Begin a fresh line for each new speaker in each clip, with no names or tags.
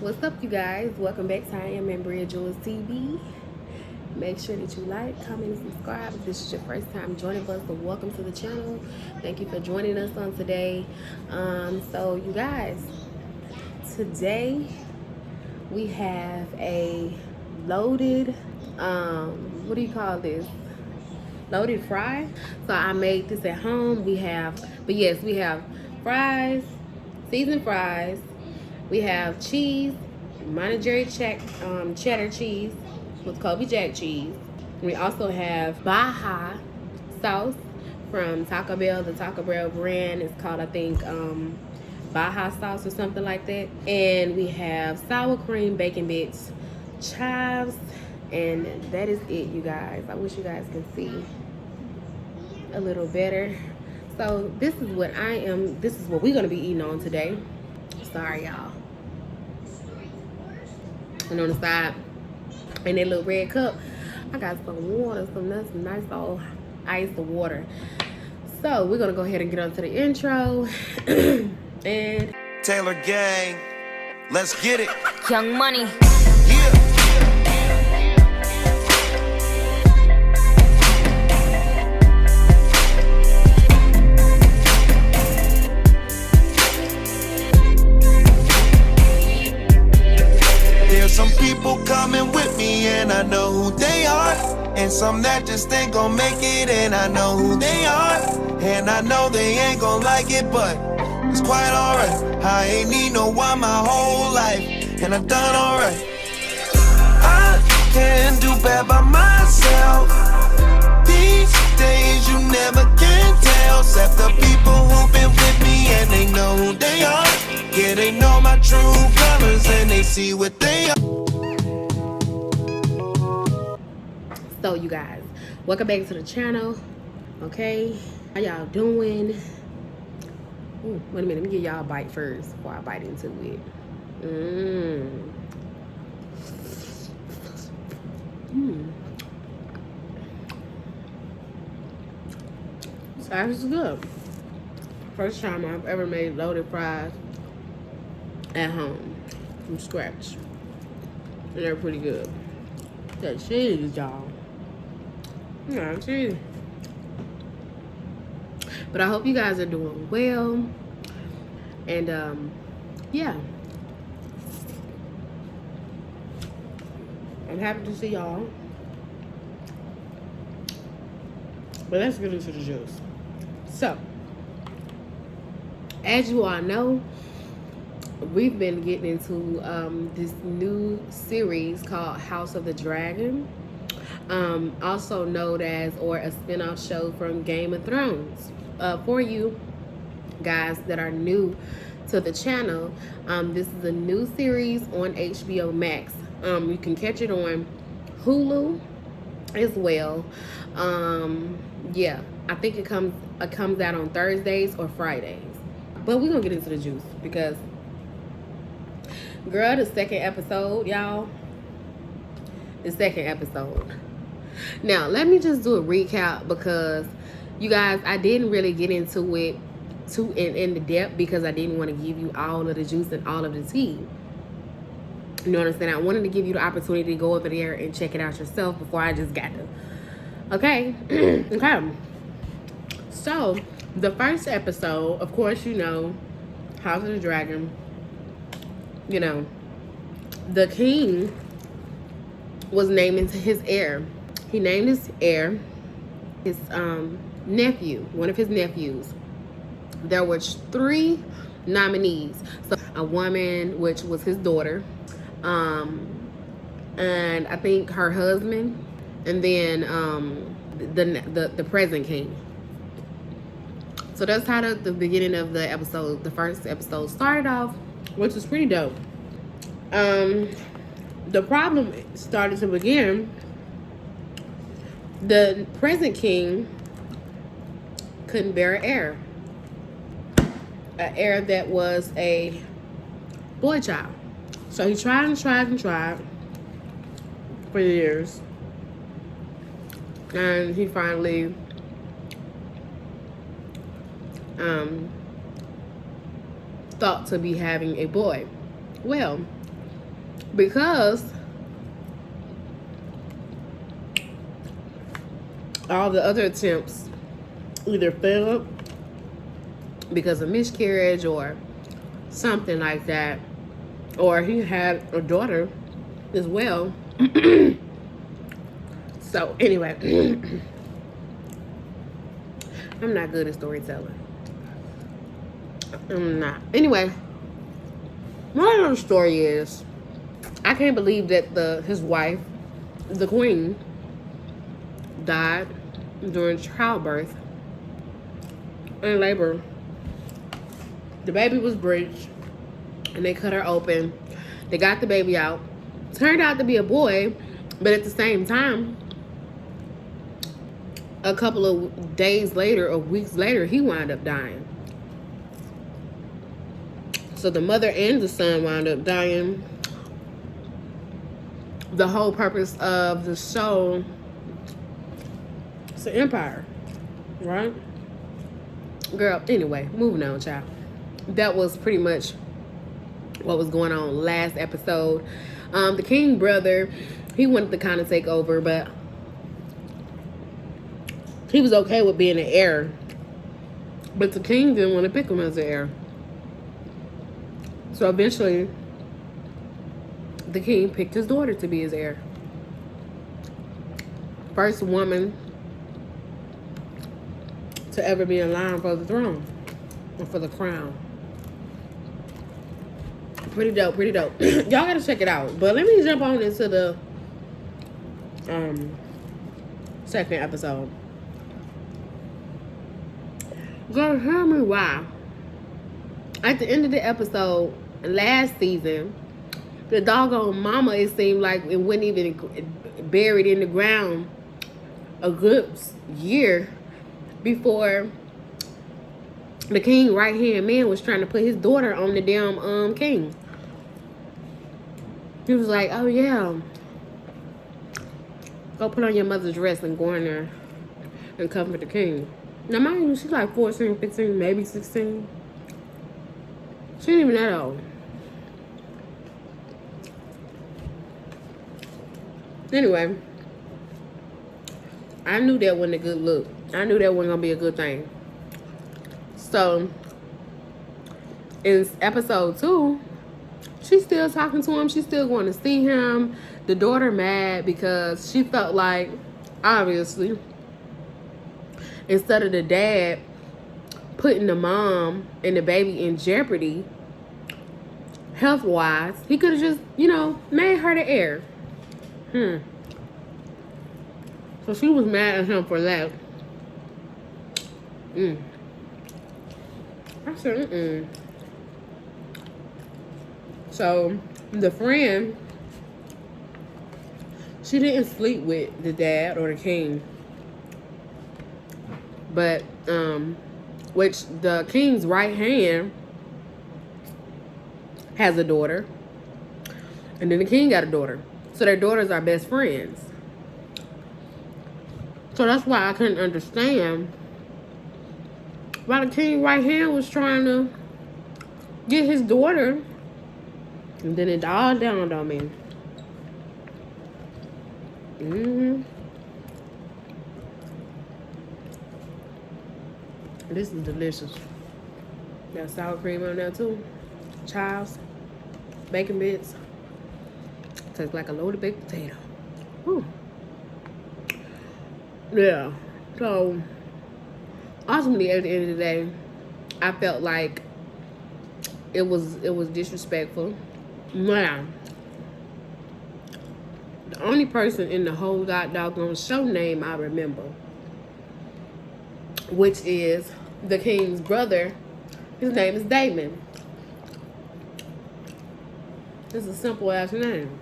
What's up, you guys? Welcome back to IAMAMBRIAJUELZTV. Make sure that you like, comment, and subscribe if this is your first time joining us. So welcome to the channel. Thank you for joining us on today. So you guys, today we have a loaded, what do you call this? Loaded fry. So I made this at home. We have fries, seasoned fries. We have cheese, Monterey cheddar cheese with Kobe Jack cheese. We also have Baja sauce from Taco Bell. The Taco Bell brand is called, I think, Baja sauce or something like that. And we have sour cream, bacon bits, chives, and that is it, you guys. I wish you guys can see a little better. So this is what we're gonna be eating on today. Sorry, y'all. And on the side, in that little red cup, I got some water, some nice old ice water. So we're gonna go ahead and get on to the intro. And
Taylor Gang, let's get it.
Young Money.
Yeah. There's some people coming with me and I know who they are, and some that just ain't gonna make it and I know who they are, and I know they ain't gonna like it, but it's quite alright. I ain't need no one my whole life, and I've done alright. I can't do bad by myself. These days you never can tell, except the people who've been with me and they know who they are. Yeah, they know my true colors and they see what they are.
so you guys, welcome back to the channel. Okay, how y'all doing? Ooh, wait a minute, let me give y'all a bite first before I bite into it. So this is good. First time I've ever made loaded fries at home from scratch, and they're pretty good. That cheese, y'all. Yeah, cheese. But I hope you guys are doing well, and yeah, I'm happy to see y'all. But let's get into the juice. So, as you all know, we've been getting into this new series called House of the Dragon, also known as, or a spin-off show from Game of Thrones. For you guys that are new to the channel, this is a new series on HBO Max. You can catch it on Hulu as well. Yeah, I think it comes out on Thursdays or Fridays. But we're gonna get into the juice because, girl, the second episode, y'all. The second episode. Now, let me just do a recap because, you guys, I didn't really get into it in the depth because I didn't want to give you all of the juice and all of the tea. You know what I'm saying? I wanted to give you the opportunity to go over there and check it out yourself before I just got to. Okay? Okay. So, the first episode, of course, you know, House of the Dragon, you know, the king was naming his heir. He named his heir, his nephew, one of his nephews. There were 3 nominees. So a woman, which was his daughter, and I think her husband, and then the present king. So that's how the beginning of the episode, the first episode, started off, which was pretty dope. The problem started to begin. The present king couldn't bear an heir. An heir that was a boy child. So he tried and tried and tried for years. And he finally thought to be having a boy. Well, because all the other attempts either failed because of miscarriage or something like that, or he had a daughter as well. So anyway, I'm not good at storytelling. I'm not. Anyway, moral of the story is, I can't believe that his wife, the queen, died during childbirth and labor. The baby was breached, and they cut her open. They got the baby out. Turned out to be a boy, but at the same time, a couple of days later or weeks later, he wound up dying. So the mother and the son wound up dying. The whole purpose of the show, it's an empire, right? Girl, anyway, moving on, child. That was pretty much what was going on last episode. The king brother, he wanted to kind of take over, but he was okay with being an heir. But the king didn't want to pick him as an heir. So eventually, the king picked his daughter to be his heir. First woman to ever be in line for the throne, or for the crown. Pretty dope, pretty dope. Y'all gotta check it out. But let me jump on into the second episode. Girl, tell me why. At the end of the episode, last season, the doggone mama, it seemed like it wasn't even buried in the ground a good year before the king right-hand man was trying to put his daughter on the damn king. He was like, oh yeah, go put on your mother's dress and go in there and comfort the king. Now mind you, she's like 14, 15, maybe 16. She ain't even that old. Anyway, I knew that wasn't a good look. I knew that wasn't gonna be a good thing. So in episode 2, she's still talking to him. She's still going to see him. The daughter mad because she felt like, obviously, instead of the dad putting the mom and the baby in jeopardy health-wise, he could have just, made her the heir. So she was mad at him for that. I said, So the friend, she didn't sleep with the dad or the king. But, which the king's right hand has a daughter. And then the king got a daughter. So their daughters are best friends. So that's why I couldn't understand why the king right hand was trying to get his daughter. And then it all dawned on me. This is delicious. Got sour cream on there too. Chives. Bacon bits. Tastes like a loaded baked potato. Whew. Yeah. So, ultimately, at the end of the day, I felt like it was disrespectful. Now, the only person in the whole doggone show name I remember, which is the king's brother, his name is Damon. It's a simple ass name.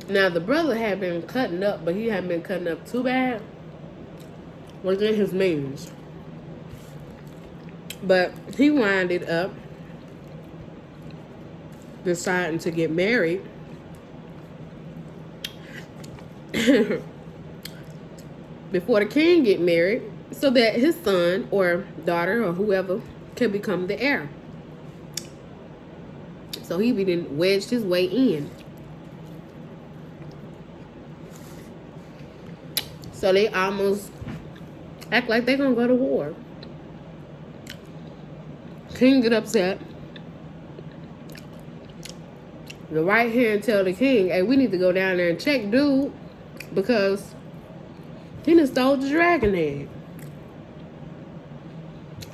Now, the brother had been cutting up, but he hadn't been cutting up too bad within his means. But he winded up deciding to get married before the king get married, so that his son or daughter or whoever can become the heir. So he been wedged his way in. So they almost act like they're gonna go to war. King get upset. The right hand tell the king, hey, we need to go down there and check dude, because he done stole the dragon egg.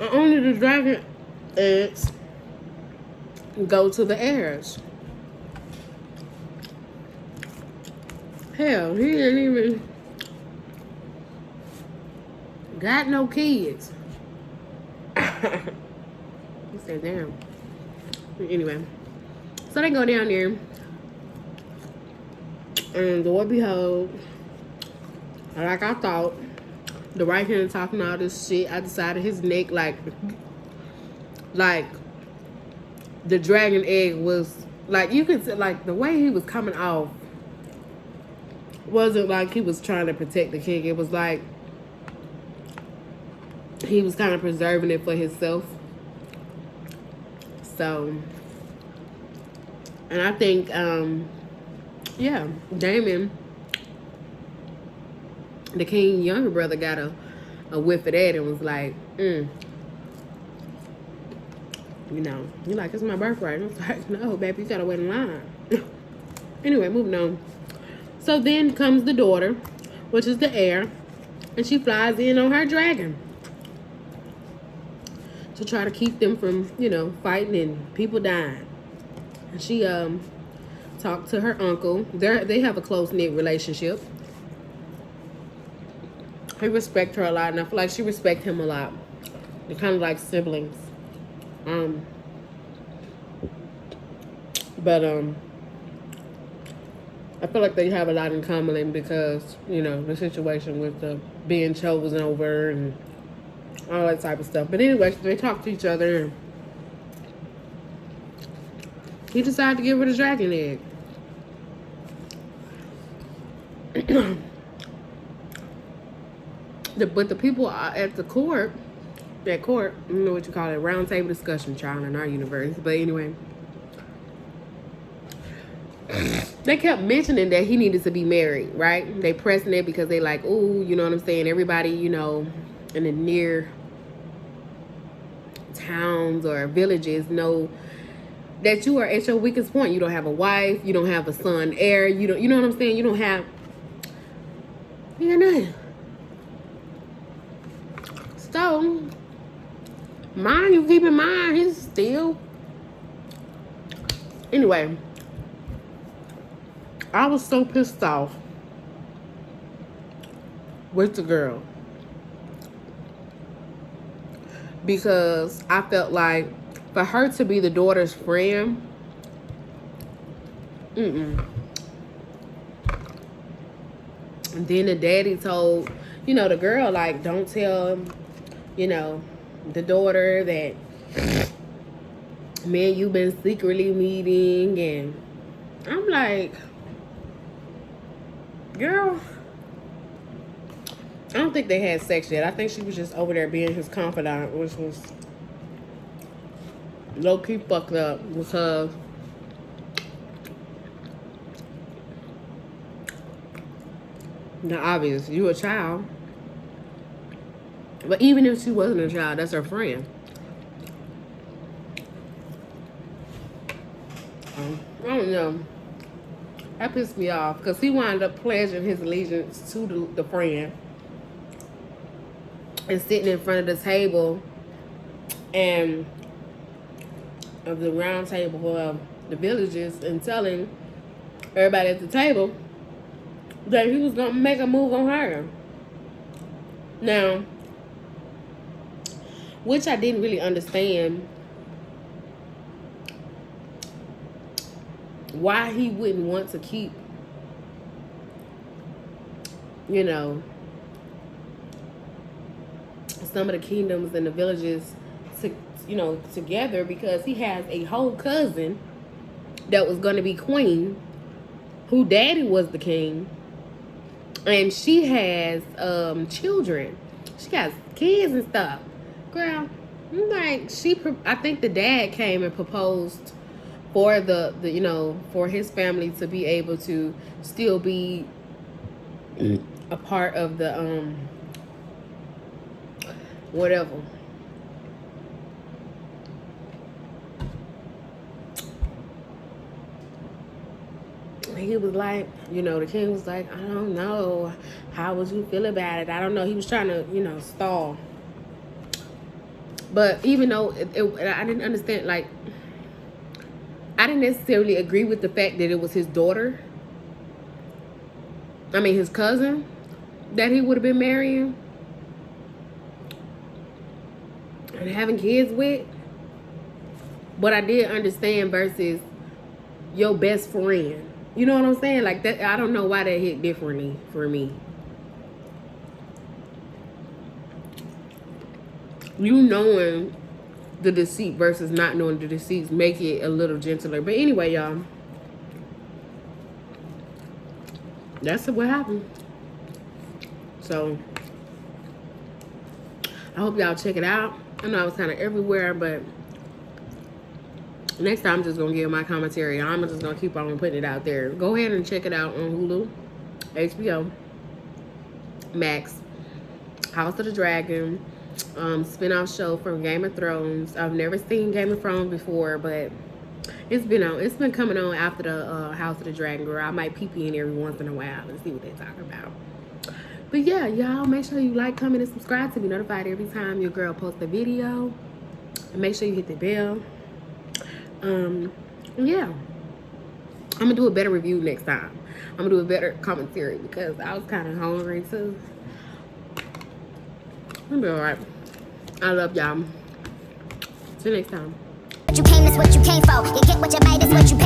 And only the dragon eggs go to the heirs. Hell, he ain't even got no kids. He said, damn. Anyway. So they go down there. And Lord behold, like I thought, the right hand talking all this shit out the side of his neck, like the dragon egg was, like, you could see, like, the way he was coming off wasn't like he was trying to protect the king. It was like he was kind of preserving it for himself. So, and I think, yeah, Damon, the king's younger brother, got a whiff of that and was like, you know, you're like, it's my birthright. And I was like, no, baby, you gotta wait in line. Anyway, moving on. So then comes the daughter, which is the heir, and she flies in on her dragon to try to keep them from, you know, fighting and people dying. And she talked to her uncle. They have a close-knit relationship. He respects her a lot, and I feel like she respects him a lot. They're kind of like siblings. But I feel like they have a lot in common because, you know, the situation with the being chosen over and all that type of stuff. But anyway, they talk to each other. And he decided to give her the dragon egg. But the people at the court, I don't know what you call it, round table discussion, child, in our universe. But anyway, they kept mentioning that he needed to be married, right? They pressing it because they like, ooh, you know what I'm saying? Everybody, you know, in the near towns or villages know that you are at your weakest point. You don't have a wife, you don't have a son, heir, you know what I'm saying? You don't have, you got nothing. So, mind you, keep in mind, he's still, anyway, I was so pissed off with the girl because I felt like for her to be the daughter's friend, and then the daddy told, you know, the girl, like, don't tell, you know, the daughter that me and you been secretly meeting. And I'm like, girl, I don't think they had sex yet. I think she was just over there being his confidant, which was low-key fucked up because now obvious, you a child. But even if she wasn't a child, that's her friend. I don't know. That pissed me off because he wound up pledging his allegiance to the friend and sitting in front of the table and of the round table of the villages and telling everybody at the table that he was gonna make a move on her. Now, which I didn't really understand why he wouldn't want to keep, you know, some of the kingdoms and the villages to, you know, together, because he has a whole cousin that was going to be queen, who daddy was the king, and she has children. She got kids and stuff. Girl, I'm like, I think the dad came and proposed for the you know, for his family to be able to still be a part of the whatever. He was like, you know, the king was like, I don't know, how would you feel about it? I don't know. He was trying to, you know, stall. But even though I didn't understand, like, I didn't necessarily agree with the fact that it was his daughter, I mean his cousin, that he would have been marrying and having kids with. But I did understand versus your best friend. You know what I'm saying? Like that, I don't know why that hit differently for me. You knowing the deceit versus not knowing the deceit make it a little gentler. But anyway, y'all, that's what happened. So I hope y'all check it out. I know I was kind of everywhere, but next time I'm just gonna give my commentary. I'm just gonna keep on putting it out there. Go ahead and check it out on Hulu, HBO Max, House of the Dragon, spin-off show from Game of Thrones. I've never seen Game of Thrones before, but it's been coming on after the House of the Dragon. Girl, I might peep in every once in a while and see what they're talking about. But yeah, y'all, make sure you like, comment, and subscribe to be notified every time your girl posts a video. And make sure you hit the bell. Yeah, I'm gonna do a better review next time. I'm gonna do a better commentary because I was kind of hungry too. It'll be all right. I love y'all. See you next time.
What you came is what you came for. You get what you made is what you